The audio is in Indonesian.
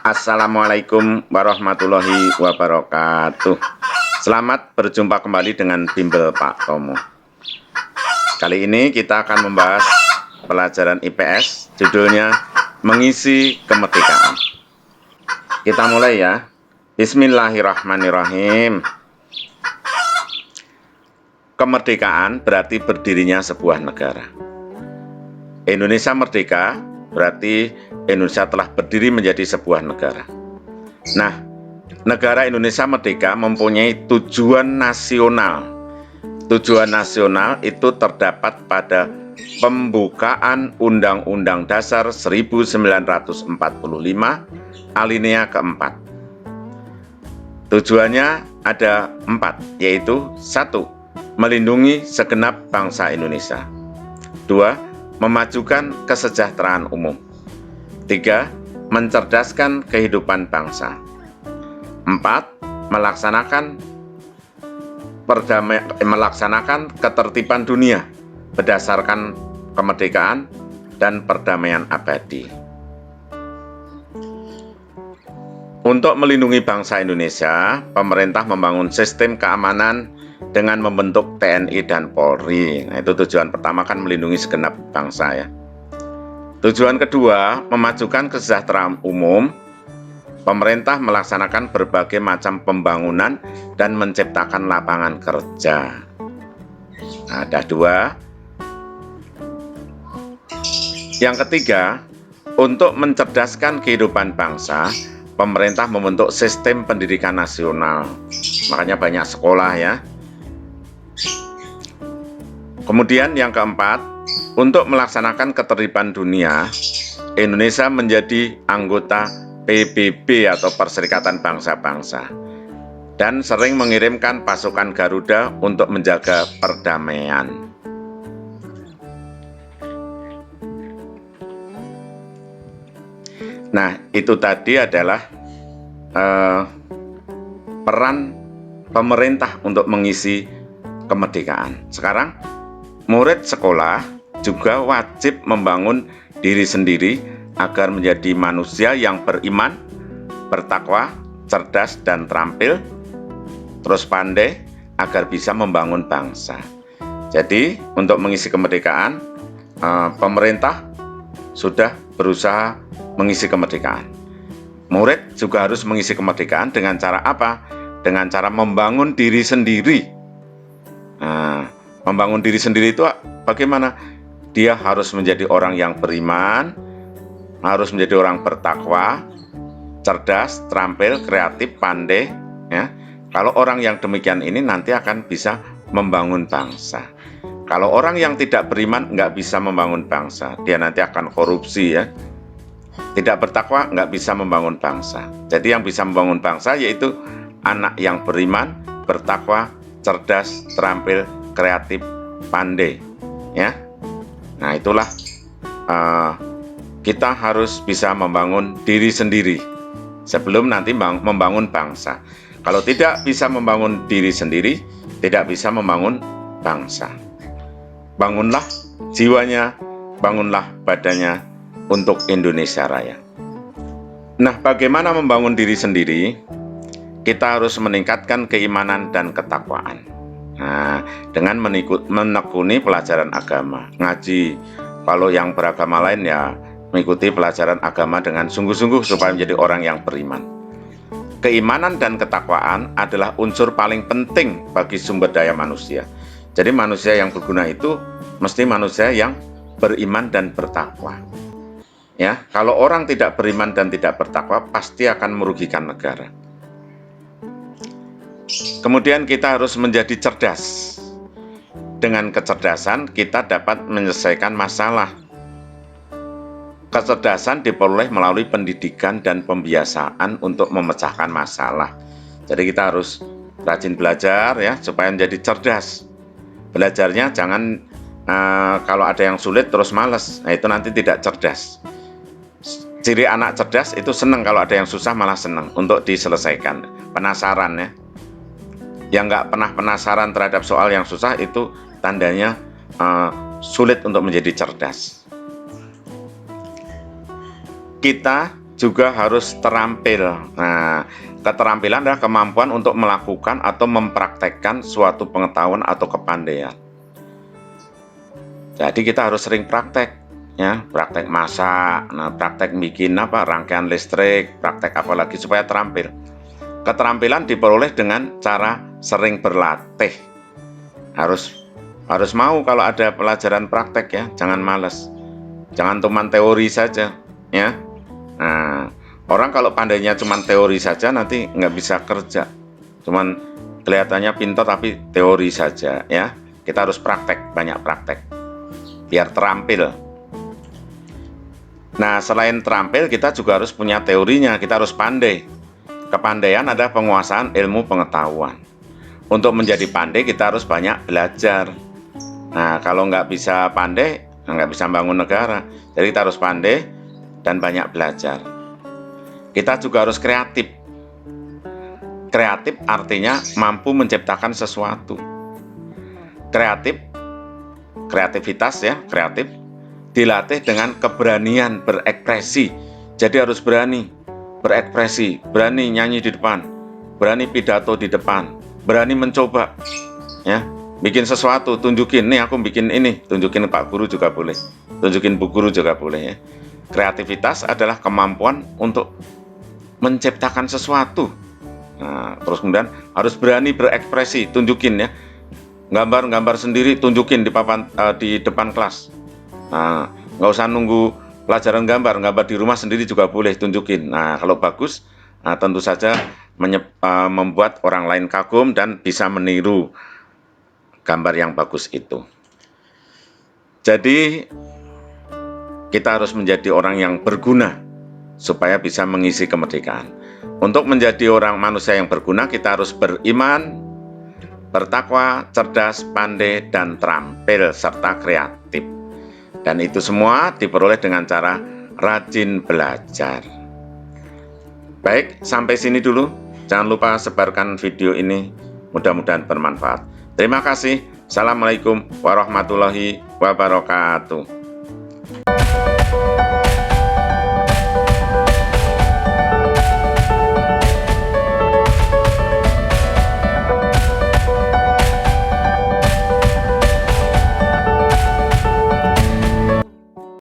Assalamualaikum warahmatullahi wabarakatuh. Selamat berjumpa kembali dengan Bimbel Pak Tomo. Kali ini kita akan membahas pelajaran IPS, judulnya Mengisi Kemerdekaan. Kita mulai ya. Bismillahirrahmanirrahim. Kemerdekaan berarti berdirinya sebuah negara. Indonesia merdeka berarti Indonesia telah berdiri menjadi sebuah negara. Nah, negara Indonesia merdeka mempunyai tujuan nasional. Tujuan nasional itu terdapat pada pembukaan Undang-Undang Dasar 1945 alinea keempat. Tujuannya ada 4, yaitu 1. Melindungi segenap bangsa Indonesia. 2. Memajukan kesejahteraan umum. 3. Mencerdaskan kehidupan bangsa. 4. Melaksanakan ketertiban dunia berdasarkan kemerdekaan dan perdamaian abadi. Untuk melindungi bangsa Indonesia, pemerintah membangun sistem keamanan dengan membentuk TNI dan Polri. Nah, itu tujuan pertama kan melindungi segenap bangsa ya. Tujuan kedua, memajukan kesejahteraan umum. Pemerintah melaksanakan berbagai macam pembangunan dan menciptakan lapangan kerja. Nah, ada 2. Yang ketiga, untuk mencerdaskan kehidupan bangsa, pemerintah membentuk sistem pendidikan nasional. Makanya banyak sekolah ya. Kemudian yang keempat, untuk melaksanakan ketertiban dunia, Indonesia menjadi anggota PBB atau Perserikatan Bangsa-Bangsa dan sering mengirimkan pasukan Garuda untuk menjaga perdamaian. Nah, itu tadi adalah peran pemerintah untuk mengisi kemerdekaan. Sekarang murid sekolah juga wajib membangun diri sendiri agar menjadi manusia yang beriman, bertakwa, cerdas dan terampil, terus pandai agar bisa membangun bangsa. Jadi untuk mengisi kemerdekaan, pemerintah sudah berusaha mengisi kemerdekaan. Murid juga harus mengisi kemerdekaan dengan cara apa? Dengan cara membangun diri sendiri. Nah, membangun diri sendiri itu bagaimana? Dia harus menjadi orang yang beriman, harus menjadi orang bertakwa, cerdas, terampil, kreatif, pandai. Ya. Kalau orang yang demikian ini nanti akan bisa membangun bangsa. Kalau orang yang tidak beriman nggak bisa membangun bangsa, dia nanti akan korupsi ya. Tidak bertakwa nggak bisa membangun bangsa. Jadi yang bisa membangun bangsa yaitu anak yang beriman, bertakwa, cerdas, terampil, kreatif, pandai, ya. Nah itulah kita harus bisa membangun diri sendiri sebelum nanti membangun bangsa. Kalau tidak bisa membangun diri sendiri, tidak bisa membangun bangsa. Bangunlah jiwanya, bangunlah badannya untuk Indonesia Raya. Nah, bagaimana membangun diri sendiri? Kita harus meningkatkan keimanan dan ketakwaan. Nah, dengan menekuni pelajaran agama, ngaji. Kalau yang beragama lain ya mengikuti pelajaran agama dengan sungguh-sungguh supaya menjadi orang yang beriman. Keimanan dan ketakwaan adalah unsur paling penting bagi sumber daya manusia. Jadi manusia yang berguna itu mesti manusia yang beriman dan bertakwa. Ya, kalau orang tidak beriman dan tidak bertakwa pasti akan merugikan negara. Kemudian kita harus menjadi cerdas. Dengan kecerdasan kita dapat menyelesaikan masalah. Kecerdasan diperoleh melalui pendidikan dan pembiasaan untuk memecahkan masalah. Jadi kita harus rajin belajar ya supaya menjadi cerdas. Belajarnya jangan kalau ada yang sulit terus malas. Nah itu nanti tidak cerdas. Ciri anak cerdas itu senang kalau ada yang susah malah senang untuk diselesaikan. Penasaran ya. Yang nggak pernah penasaran terhadap soal yang susah itu tandanya sulit untuk menjadi cerdas. Kita juga harus terampil. Nah, keterampilan adalah kemampuan untuk melakukan atau mempraktekkan suatu pengetahuan atau kepandaian. Jadi kita harus sering praktek, ya, praktek masak, nah, praktek bikin rangkaian listrik, praktek apa lagi supaya terampil. Keterampilan diperoleh dengan cara sering berlatih. Harus mau kalau ada pelajaran praktek, ya, jangan males. Jangan cuma teori saja, ya. Nah, orang kalau pandainya cuma teori saja nanti nggak bisa kerja. Cuman kelihatannya pintar tapi teori saja, ya. Kita harus praktek, banyak praktek, biar terampil. Nah, selain terampil, kita juga harus punya teorinya, kita harus pandai. Kepandaian adalah penguasaan ilmu pengetahuan. Untuk menjadi pandai, kita harus banyak belajar. Nah, kalau nggak bisa pandai, nggak bisa bangun negara. Jadi kita harus pandai dan banyak belajar. Kita juga harus kreatif. Kreatif artinya mampu menciptakan sesuatu. Kreativitas, ya, kreatif dilatih dengan keberanian berekspresi. Jadi harus berani berekspresi, berani nyanyi di depan, berani pidato di depan, berani mencoba, ya, bikin sesuatu, tunjukin, nih aku bikin ini, tunjukin Pak Guru juga boleh, tunjukin Bu Guru juga boleh, ya. Kreativitas adalah kemampuan untuk menciptakan sesuatu. Nah, terus kemudian harus berani berekspresi, tunjukin, ya, gambar sendiri, tunjukin di depan kelas. Nah, nggak usah nunggu pelajaran gambar di rumah sendiri juga boleh, tunjukin. Nah, kalau bagus, nah, tentu saja membuat orang lain kagum dan bisa meniru gambar yang bagus itu. Jadi, kita harus menjadi orang yang berguna supaya bisa mengisi kemerdekaan. Untuk menjadi orang manusia yang berguna, kita harus beriman, bertakwa, cerdas, pandai, dan terampil, serta kreatif. Dan itu semua diperoleh dengan cara rajin belajar. Baik, sampai sini dulu. Jangan lupa sebarkan video ini. Mudah-mudahan bermanfaat. Terima kasih. Assalamualaikum warahmatullahi wabarakatuh.